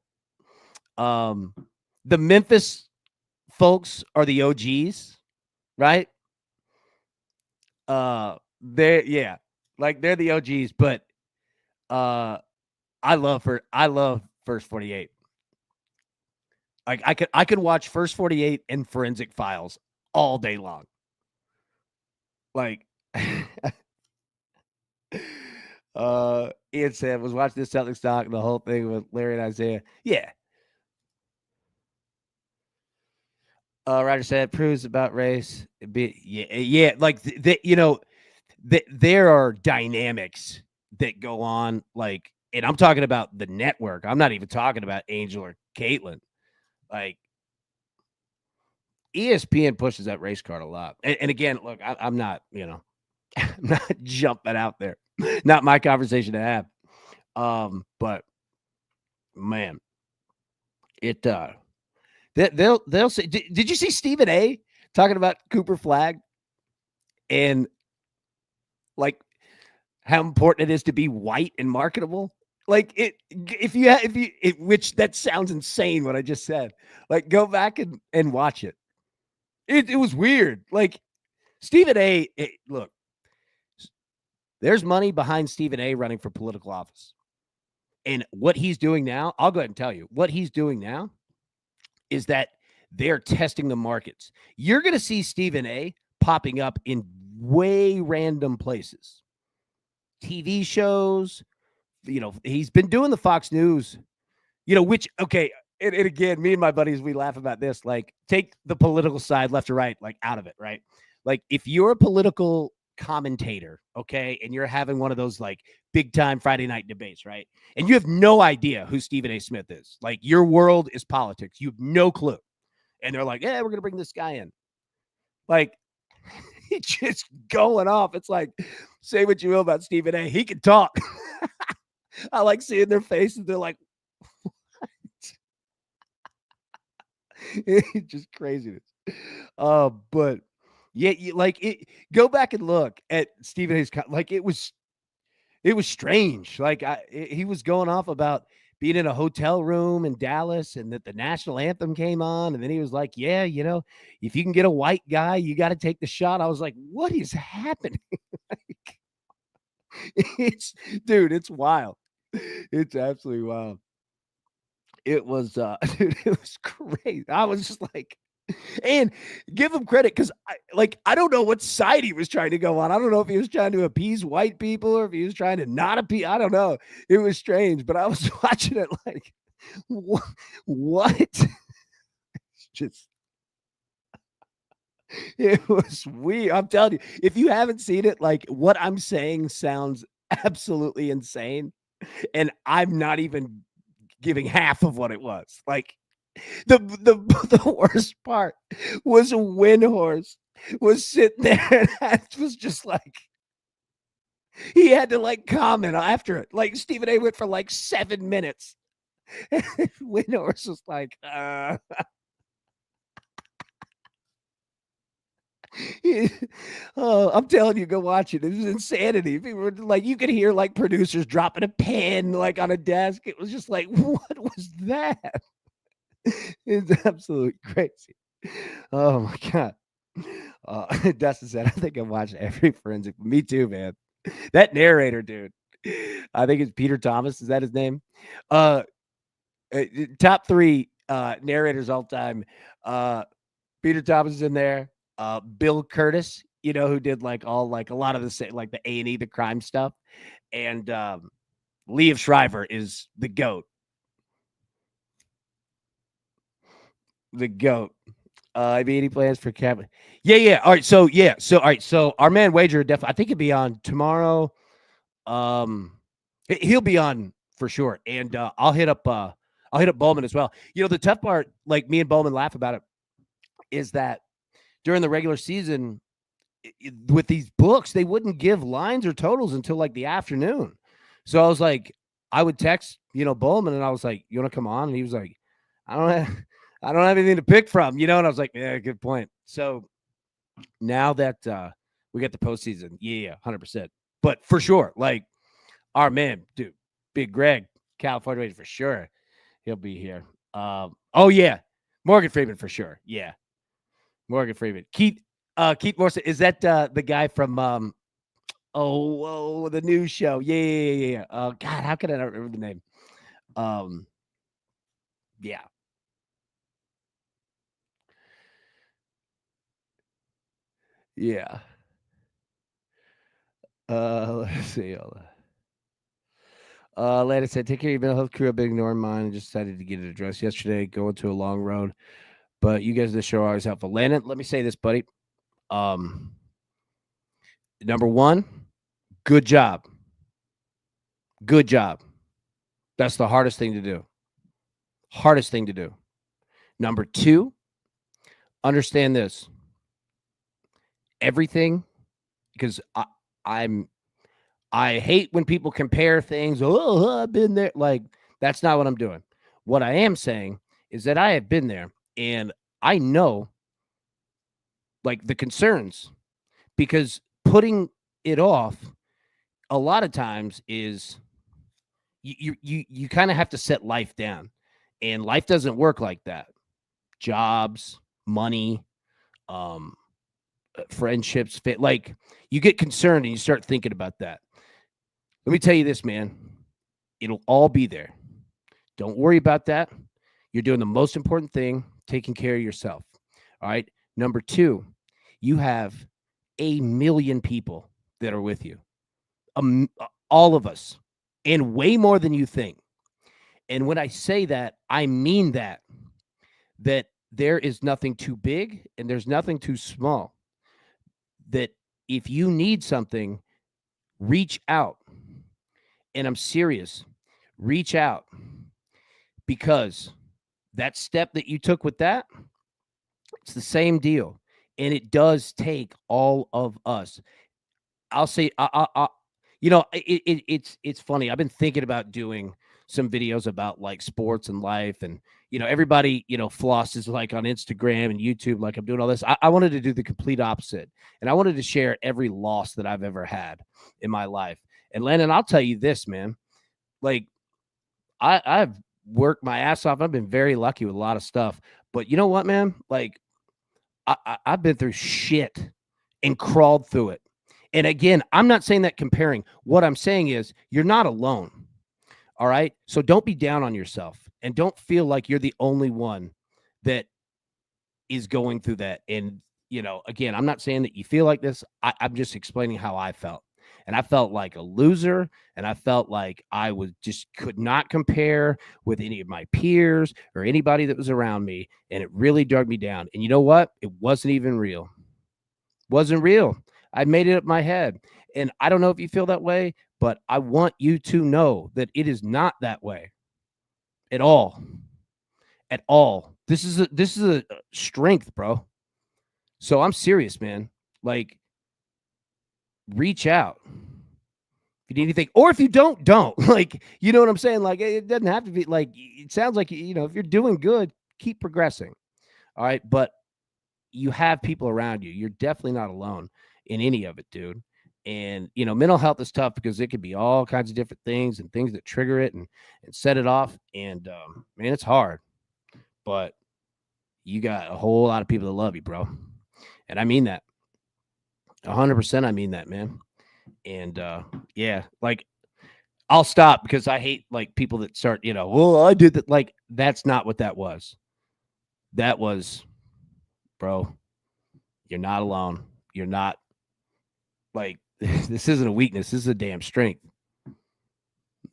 The Memphis folks are the OGs, right? They're the OGs, but I love First 48. Like I could watch First 48 and Forensic Files all day long. Like Ian said, was watching this Celtics talk and the whole thing with Larry and Isaiah. Yeah. Roger said, proves about race. Yeah. Like there are dynamics that go on, like And I'm talking about the network. I'm not even talking about Angel or Caitlin. Like ESPN pushes that race card a lot. And again, look, I'm not, I'm not jumping out there. Not my conversation to have. But man, it they'll say. Did you see Stephen A. talking about Cooper Flag and like how important it is to be white and marketable? Like which that sounds insane what I just said. Like go back and watch it. It was weird. Like Stephen A. Look, there's money behind Stephen A. running for political office. And what he's doing now, I'll go ahead and tell you, what he's doing now is that they're testing the markets. You're going to see Stephen A. popping up in way random places. TV shows, he's been doing the Fox News, which, okay, and again, me and my buddies, we laugh about this. Like, take the political side, left or right, like out of it, right? Like, if you're a political commentator, okay, and you're having one of those like big time Friday night debates, right? And you have no idea who Stephen A. Smith is. Like, your world is politics. You have no clue. And they're like, yeah, we're going to bring this guy in. Like, he's just going off. It's like, say what you will about Stephen A. He can talk. I like seeing their faces. They're like, it's just craziness. But yeah, go back and look at Stephen A's. Like it was strange. Like he was going off about being in a hotel room in Dallas and that the national anthem came on. And then he was like, yeah, if you can get a white guy, you got to take the shot. I was like, what is happening? Like, it's wild. It's absolutely wild. It was, dude, it was crazy. I was just like, and give him credit because I don't know what side he was trying to go on. I don't know if he was trying to appease white people or if he was trying to not appease. I don't know. It was strange, but I was watching it like, what? It's just, it was weird. I'm telling you, if you haven't seen it, like what I'm saying sounds absolutely insane, and I'm not even giving half of what it was. Like the worst part was a Windhorse was sitting there and I was just like he had to like comment after it. Like Stephen A went for like 7 minutes. Windhorse was like, oh, I'm telling you, go watch it. It was insanity. People were like, you could hear like producers dropping a pen like on a desk. It was just like, what was that? It's absolutely crazy. Oh my god. Dustin said, I think I've watched every forensic. Me too, man. That narrator, dude. I think it's Peter Thomas. Is that his name? Top 3 narrators all time. Peter Thomas is in there. Bill Curtis, who did like all like a lot of the like the A&E, the crime stuff, and Liev Schreiber is the GOAT. The GOAT. I mean, any plans for Kevin? Yeah. All right. So all right. So our man Wager definitely. I think he'll be on tomorrow. He'll be on for sure, and I'll hit up Bowman as well. The tough part, like me and Bowman laugh about it, is that during the regular season, with these books, they wouldn't give lines or totals until like the afternoon. So I was like, I would text, Bowman, and I was like, you want to come on? And he was like, I don't have anything to pick from, and I was like, yeah, good point. So now that we get the postseason, yeah, 100%. But for sure, like our man, dude, Big Greg, California for sure, he'll be here. Oh yeah, Morgan Freeman for sure, yeah, Morgan Freeman. Keith Morrison, is that the guy from the news show? Yeah. God, how could I not remember the name? Yeah. Yeah. Let's see. Lana said, take care of your mental health crew. I've been ignoring mine and just decided to get it addressed yesterday, going to a long road. But you guys, this show are always helpful. Landon, let me say this, buddy. Number one, good job. Good job. That's the hardest thing to do. Hardest thing to do. Number two, understand this. Everything, because I'm I hate when people compare things. Oh, I've been there. Like, that's not what I'm doing. What I am saying is that I have been there and I know like the concerns because putting it off a lot of times is you kind of have to set life down, and life doesn't work like that. Jobs, money, um, friendships, fit like you get concerned and you start thinking about that. Let me tell you this, man. It'll all be there. Don't worry about that. You're doing the most important thing, taking care of yourself. All right. Number two, you have a million people that are with you, all of us, and way more than you think. And when I say that, I mean that there is nothing too big and there's nothing too small. That if you need something, reach out. And I'm serious, reach out because that step that you took with that, it's the same deal. And it does take all of us. I'll say, it's funny. I've been thinking about doing some videos about like sports and life, and everybody flosses like on Instagram and YouTube, like I'm doing all this. I wanted to do the complete opposite, and I wanted to share every loss that I've ever had in my life. And Landon, I'll tell you this, man. Like I've worked my ass off. I've been very lucky with a lot of stuff, but you know what, man? Like I've been through shit and crawled through it. And again, I'm not saying that comparing. What I'm saying is you're not alone. All right. So don't be down on yourself and don't feel like you're the only one that is going through that. And, again, I'm not saying that you feel like this. I'm just explaining how I felt. And I felt like a loser. And I felt like I was just could not compare with any of my peers or anybody that was around me. And it really dug me down. And you know what? It wasn't even real. Wasn't real. I made it up my head. And I don't know if you feel that way, but I want you to know that it is not that way at all. At all. This is a strength, bro. So I'm serious, man. Like, reach out. If you need anything, or if you don't. Like, you know what I'm saying? Like, it doesn't have to be like it sounds like if you're doing good, keep progressing. All right. But you have people around you. You're definitely not alone in any of it, dude. And mental health is tough because it could be all kinds of different things and things that trigger it and set it off. And man, it's hard. But you got a whole lot of people that love you, bro. And I mean that. 100% I mean that, man. And yeah, like I'll stop because I hate like people that start, well, I did that. Like, that's not what that was. That was, bro, you're not alone. You're not like this isn't a weakness. This is a damn strength.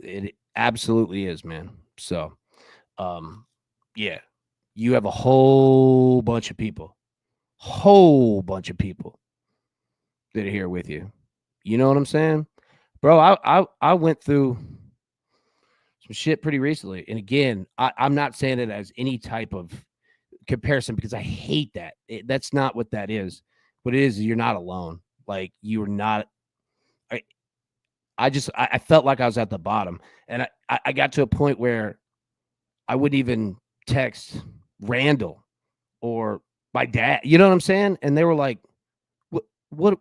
It absolutely is, man. So, yeah, you have a whole bunch of people that are here with you. You know what I'm saying? Bro, I went through some shit pretty recently. And again, I'm not saying it as any type of comparison because I hate that. That's not what that is. What it is you're not alone. Like, you're not. I felt like I was at the bottom. And I got to a point where I wouldn't even text Randall or my dad. You know what I'm saying? And they were like, what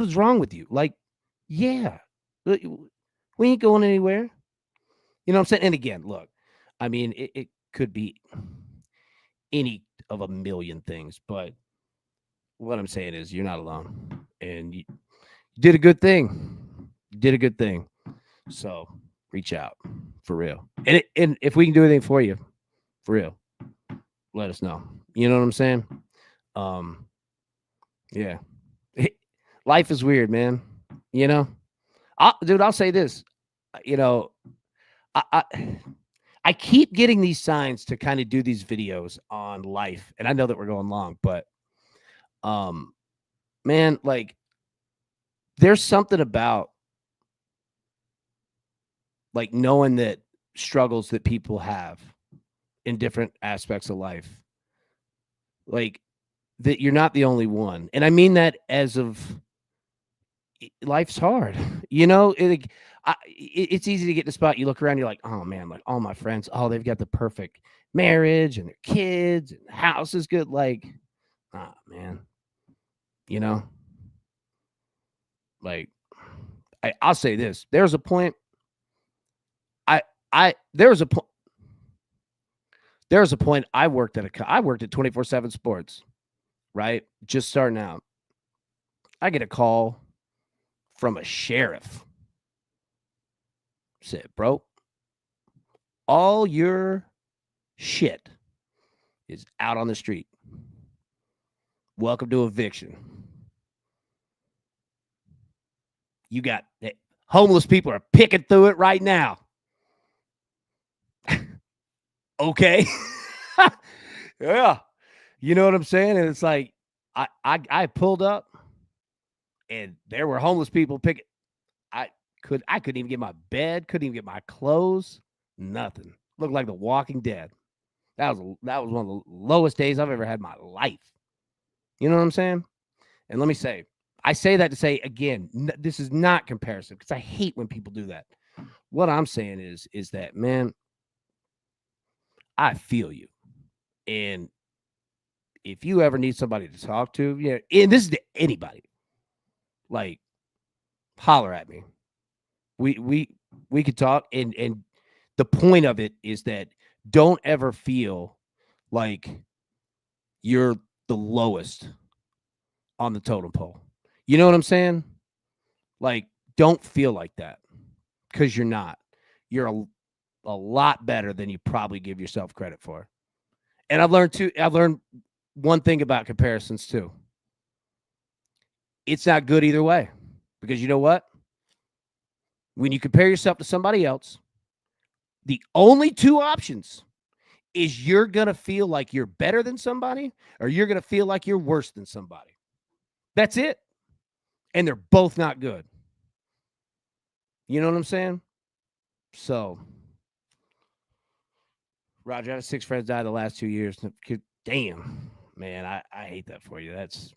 is wrong with you? Like, yeah, we ain't going anywhere. You know what I'm saying? And again, look, I mean, it could be any of a million things, but what I'm saying is you're not alone, and you did a good thing. You did a good thing. So reach out for real. And if we can do anything for you, for real, let us know. You know what I'm saying? Yeah. Life is weird, man. Dude, I'll say this. You know, I I keep getting these signs to kind of do these videos on life, and I know that we're going long, but um, man, like there's something about like knowing that struggles that people have in different aspects of life. Like that you're not the only one. And I mean that as of life's hard. It's easy to get in the spot. You look around, you're like, oh man, like all my friends, oh, they've got the perfect marriage and their kids and the house is good. Like, ah, man, you know, like I'll say this. There's a point. There was a point. There was a point I worked at 24/7 Sports, right? Just starting out. I get a call from a sheriff. Said, bro, all your shit is out on the street. Welcome to eviction. You got homeless people are picking through it right now. Okay. Yeah. You know what I'm saying? And it's like I pulled up and there were homeless people picking. I couldn't even get my bed, couldn't even get my clothes, nothing. Looked like The Walking Dead. That was one of the lowest days I've ever had in my life. You know what I'm saying? And let me say, I say that to say again, this is not comparison because I hate when people do that. What I'm saying is that, man, I feel you. And if you ever need somebody to talk to, yeah, and this is to anybody, like holler at me. We could talk, and the point of it is that don't ever feel like you're the lowest on the totem pole. You know what I'm saying? Like, don't feel like that because you're not. You're a lot better than you probably give yourself credit for. And I've learned one thing about comparisons too. It's not good either way because you know what? When you compare yourself to somebody else, the only two options is you're going to feel like you're better than somebody or you're going to feel like you're worse than somebody. That's it. And they're both not good. You know what I'm saying? So, Roger, I had 6 friends die the last 2 years. Damn, man, I hate that for you. It's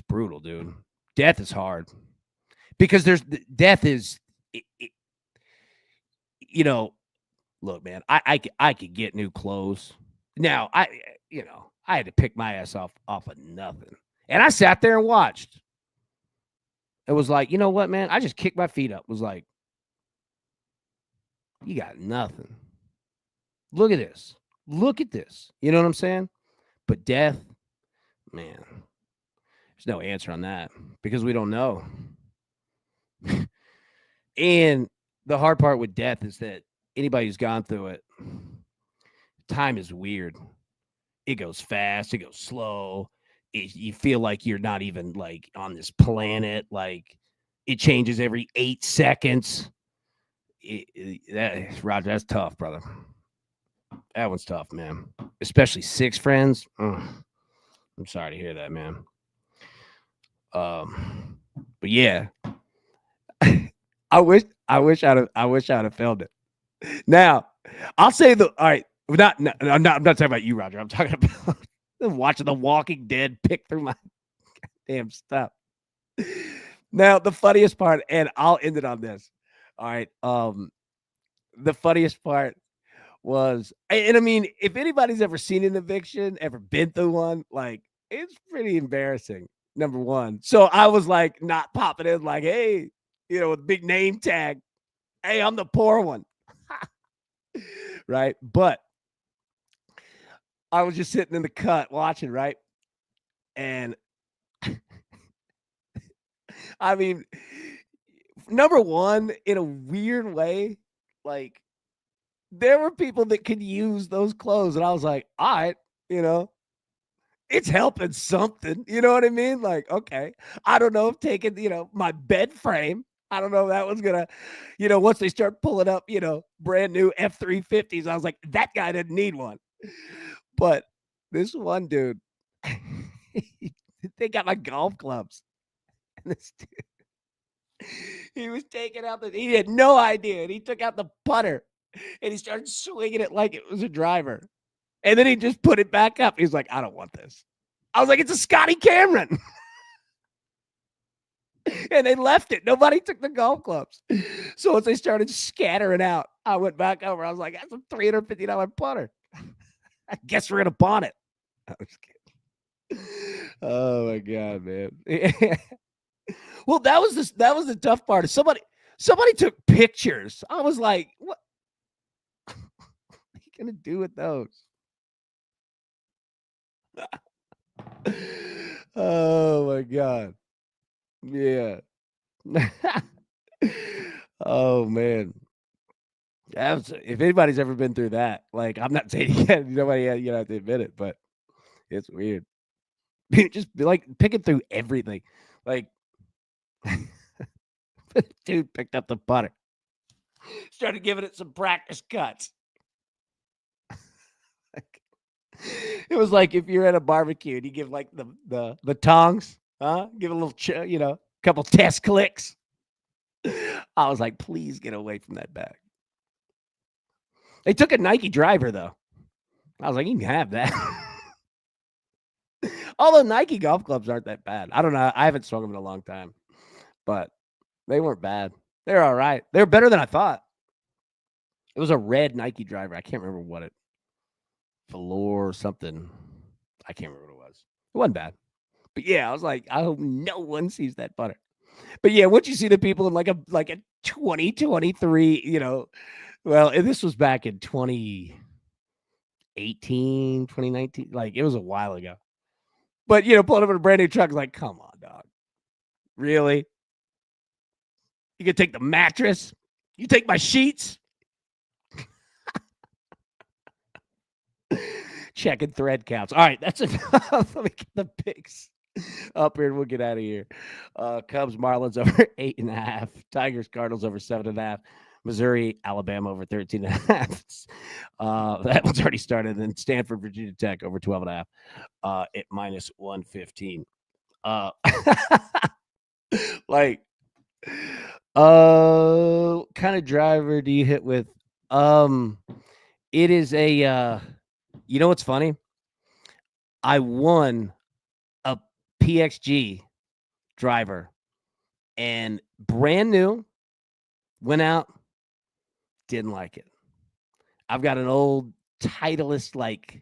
brutal, dude. Death is hard because death is, you know, look, man, I could get new clothes. Now, I had to pick my ass off of nothing. And I sat there and watched. It was like, you know what, man? I just kicked my feet up. It was like, you got nothing. Look at this. Look at this. You know what I'm saying? But death, man, there's no answer on that because we don't know. And the hard part with death is that anybody who's gone through it, time is weird. It goes fast. It goes slow. You feel like you're not even like on this planet. Like it changes every 8 seconds. Roger, that's tough, brother. That one's tough, man. Especially 6 friends. I'm sorry to hear that, man. But yeah, I wish I'd have filmed it. Now, I'll say all right. I'm not talking about you, Roger. I'm talking about watching The Walking Dead pick through my damn stuff. Now, the funniest part, and I'll end it on this. All right. The funniest part was, and I mean, if anybody's ever seen an eviction, ever been through one, like it's pretty embarrassing. Number one. So I was like not popping in, like, hey, with big name tag. Hey, I'm the poor one. Right. But I was just sitting in the cut watching, right? And I mean, number one, in a weird way, like there were people that could use those clothes. And I was like, all right, it's helping something. You know what I mean? Like, okay, I don't know if taking, my bed frame, I don't know if that was going to, once they start pulling up, brand new F-350s, I was like, that guy didn't need one. But this one dude, they got my golf clubs. And this dude, he was taking out he had no idea. And he took out the putter And he started swinging it like it was a driver. And then he just put it back up. He's like, I don't want this. I was like, it's a Scotty Cameron. And they left it. Nobody took the golf clubs. So once they started scattering out, I went back over. I was like, that's a $350 putter. I guess we're going to pawn it. I was kidding. Oh my God, man. Well, that was the tough part. Somebody took pictures. I was like, what are you going to do with those? Oh my God. Yeah. Oh man. If anybody's ever been through that, like I'm not saying nobody you have to admit it, but it's weird. Just be like picking through everything. Like dude picked up the putter. Started giving it some practice cuts. It was like if you're at a barbecue and you give like the tongs, give a little couple test clicks. I was like, please get away from that bag. They took a Nike driver though. I was like, you can have that. Although Nike golf clubs aren't that bad. I don't know. I haven't swung them in a long time, but they weren't bad. They're all right. They're better than I thought. It was a red Nike driver. I can't remember what it. Velour or something. I can't remember what it was. It wasn't bad. But yeah, I was like, I hope no one sees that putter. But yeah, once you see the people in like a 2023, well, this was back in 2018, 2019. Like it was a while ago. But pulling up in a brand new truck, like, come on, dog. Really? You can take the mattress? You take my sheets? Checking thread counts. All right, that's enough. Let me get the picks up here and we'll get out of here. Cubs, Marlins over 8.5. Tigers, Cardinals over 7.5. Missouri, Alabama over 13.5. That one's already started. And then Stanford, Virginia Tech over 12.5 at minus 115. Like, kind of driver do you hit with? It is a, you know what's funny? I won a PXG driver and brand new, went out, didn't like it. I've got an old Titleist, like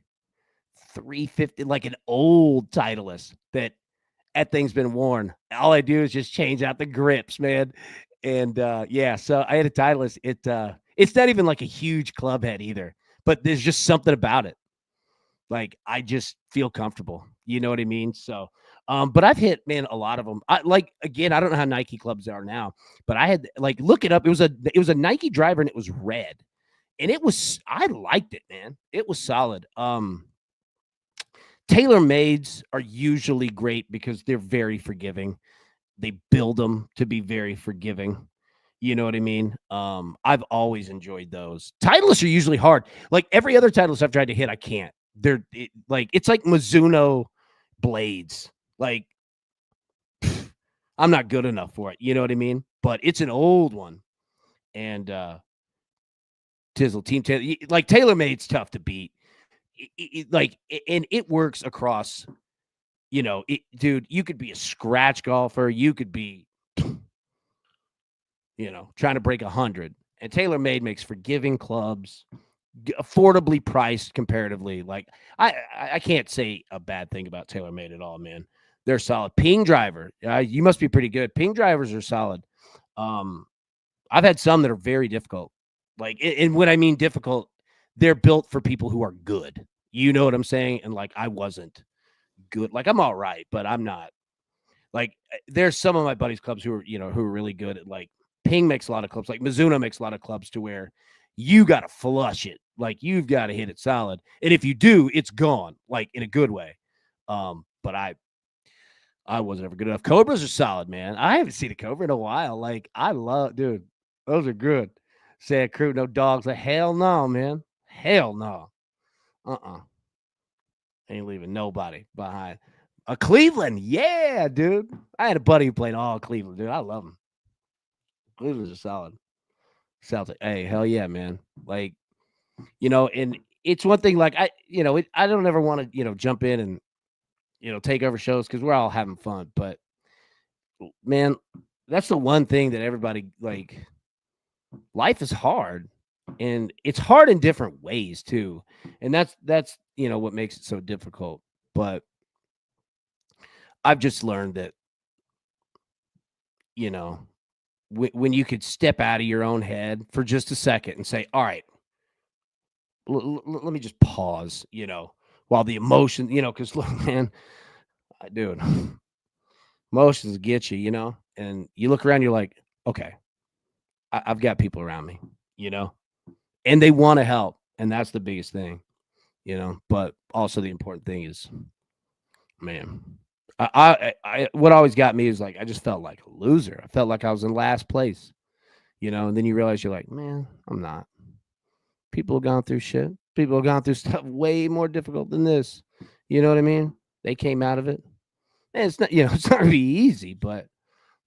350, like an old Titleist that thing's been worn. All I do is just change out the grips, man. And yeah, so I had a Titleist. It's not even like a huge club head either, but there's just something about it. Like I just feel comfortable. You know what I mean? So, but I've hit, man, a lot of them. Again, I don't know how Nike clubs are now, but I had look it up. It was a Nike driver and it was red, and I liked it, man. It was solid. TaylorMades are usually great because they're very forgiving. They build them to be very forgiving. You know what I mean? I've always enjoyed those. Titleists are usually hard. Like every other Titleist I've tried to hit, I can't. It's like Mizuno blades. Like I'm not good enough for it. You know what I mean? But it's an old one. And Team Taylor, like TaylorMade's tough to beat. And it works across, dude, you could be a scratch golfer. You could be, trying to break 100. And TaylorMade makes forgiving clubs, affordably priced comparatively. Like I can't say a bad thing about TaylorMade at all, man. They're solid. Ping driver, you must be pretty good. Ping drivers are solid. I've had some that are very difficult. Like, and when I mean difficult, they're built for people who are good. You know what I'm saying? And like, I wasn't good. Like, I'm all right, but I'm not. Like, there's some of my buddies' clubs who are really good at, like, Ping makes a lot of clubs. Like Mizuno makes a lot of clubs to where you got to flush it. Like, you've got to hit it solid. And if you do, it's gone, like, in a good way. But I wasn't ever good enough. Cobras are solid, man. I haven't seen a Cobra in a while. Like, dude, those are good. Sad crew, no dogs. Like, hell no, man. Hell no. Ain't leaving nobody behind. Cleveland, yeah, dude. I had a buddy who played all Cleveland, dude. I love him. Cleveland's are solid. Celtic. Hey, hell yeah, man. Like, and it's one thing, like, I don't ever want to, jump in and, take over shows because we're all having fun. But man, that's the one thing that everybody, like, life is hard, and it's hard in different ways too. And that's what makes it so difficult. But I've just learned that, you know, when you could step out of your own head for just a second and say, all right, let me just pause, while the emotion, because look, man, dude, emotions get you, and you look around, you're like, okay, I've got people around me, you know, and they want to help. And that's the biggest thing, but also the important thing is, man, what always got me is like, I just felt like a loser. I felt like I was in last place, and then you realize you're like, man, I'm not. People have gone through shit. People have gone through stuff way more difficult than this. You know what I mean? They came out of it. And it's not, it's not really easy, but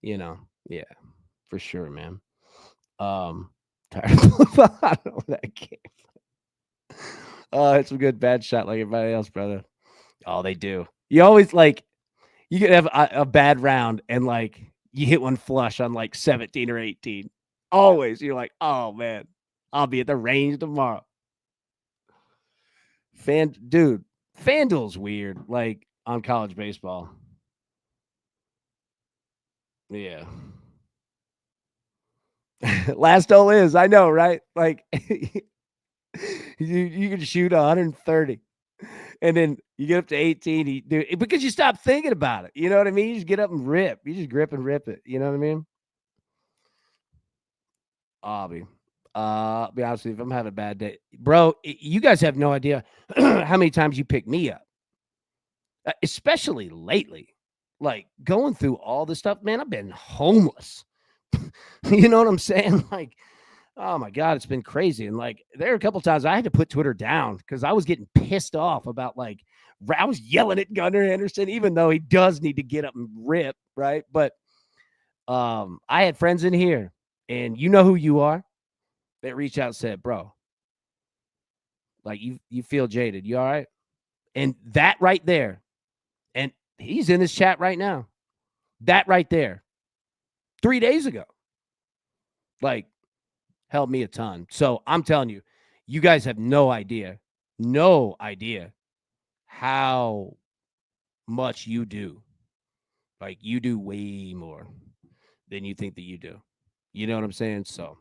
yeah, for sure, man. Tired of I don't know that game. It's a good bad shot like everybody else, brother. Oh, they do. You always like you could have a bad round and like you hit one flush on like 17 or 18. Always. You're like, oh man, I'll be at the range tomorrow. Dude, FanDuel's weird, like on college baseball. Yeah. Last hole is, I know, right? Like you can shoot 130 and then you get up to 18 because you stop thinking about it. You know what I mean? You just get up and rip. You just grip and rip it. You know what I mean? Obby. I'll be honest with you, if I'm having a bad day, bro, you guys have no idea how many times you pick me up, especially lately. Like going through all this stuff, man, I've been homeless. You know what I'm saying? Like, oh my God, it's been crazy. And like, there are a couple times I had to put Twitter down because I was getting pissed off about like, I was yelling at Gunnar Anderson, even though he does need to get up and rip, right? But I had friends in here, and you know who you are, that reached out and said, bro, like you feel jaded. You all right? And that right there, and he's in this chat right now. That right there, 3 days ago, like helped me a ton. So I'm telling you, you guys have no idea how much you do. Like you do way more than you think that you do. You know what I'm saying? So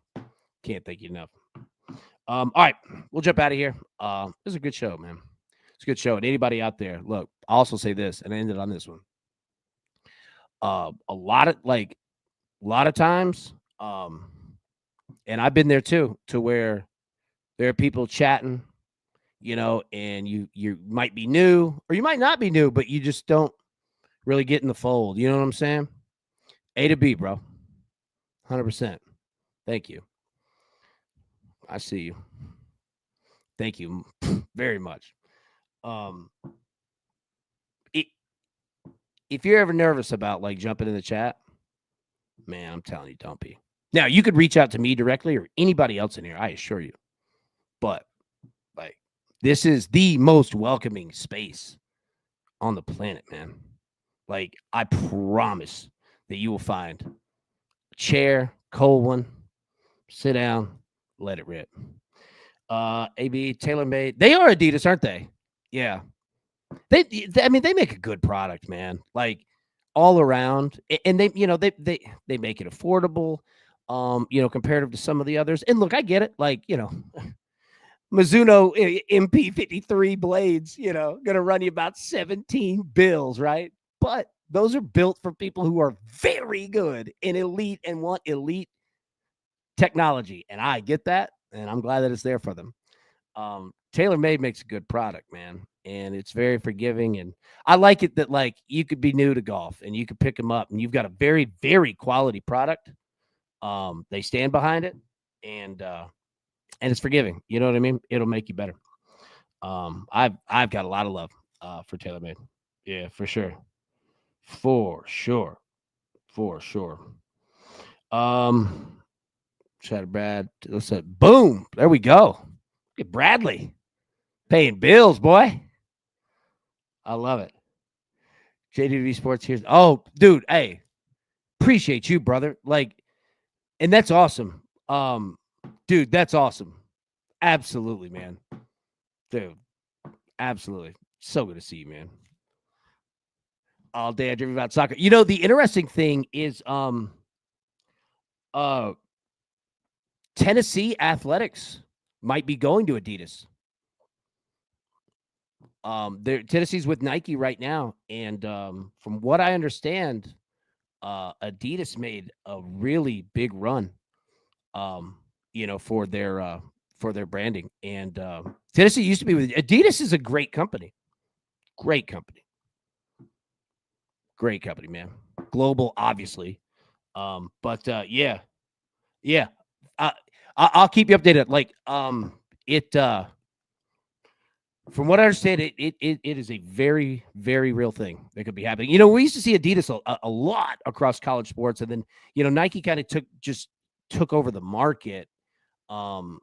can't thank you enough. All right, we'll jump out of here. This is a good show, man. It's a good show. And anybody out there, look, I'll also say this, and I ended on this one. A lot of times, and I've been there too, to where there are people chatting, and you might be new or you might not be new, but you just don't really get in the fold. You know what I'm saying? A to B, bro. 100%. Thank you. I see you. Thank you very much. Um, it, if you're ever nervous about like jumping in the chat, man, I'm telling you, don't be. Now, you could reach out to me directly or anybody else in here, I assure you. But like, this is the most welcoming space on the planet, man. Like, I promise that you will find a chair, cold one, sit down, let it rip. AB TaylorMade, they are Adidas, aren't they? Yeah. I mean, they make a good product, man. Like all around, and they make it affordable, comparative to some of the others. And look, I get it. Like, Mizuno MP53 blades, gonna run you about 17 bills, right? But those are built for people who are very good and elite and want elite technology. And I get that, and I'm glad that it's there for them. TaylorMade makes a good product, man, and it's very forgiving. And I like it that like you could be new to golf and you could pick them up, and you've got a very, very quality product. They stand behind it, and it's forgiving. You know what I mean? It'll make you better. I've got a lot of love for TaylorMade. Yeah, for sure, for sure, for sure. Um, Shout out Brad. Listen, boom. There we go. Look at Bradley paying bills, boy. I love it. JDV Sports here. Oh, dude. Hey, appreciate you, brother. Like, and that's awesome. Dude, that's awesome. Absolutely, man. Dude, absolutely. So good to see you, man. All day I dream about soccer. You know, the interesting thing is Tennessee Athletics might be going to Adidas. Tennessee's with Nike right now, and from what I understand, Adidas made a really big run, for their branding. And Tennessee used to be with Adidas. Is a great company, great company, man. Global, obviously, but yeah. I'll keep you updated. Like, from what I understand, it is a very, very real thing that could be happening. You know, we used to see Adidas a lot across college sports, and then Nike kind of took over the market, and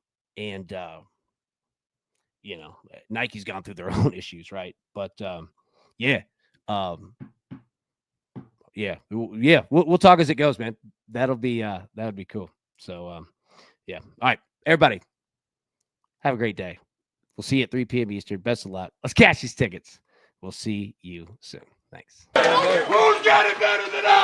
Nike's gone through their own issues, right? But yeah, we'll talk as it goes, man. That would be cool. So yeah, all right, everybody, have a great day. We'll see you at 3 p.m. Eastern. Best of luck. Let's cash these tickets. We'll see you soon. Thanks. Who's got it better than us?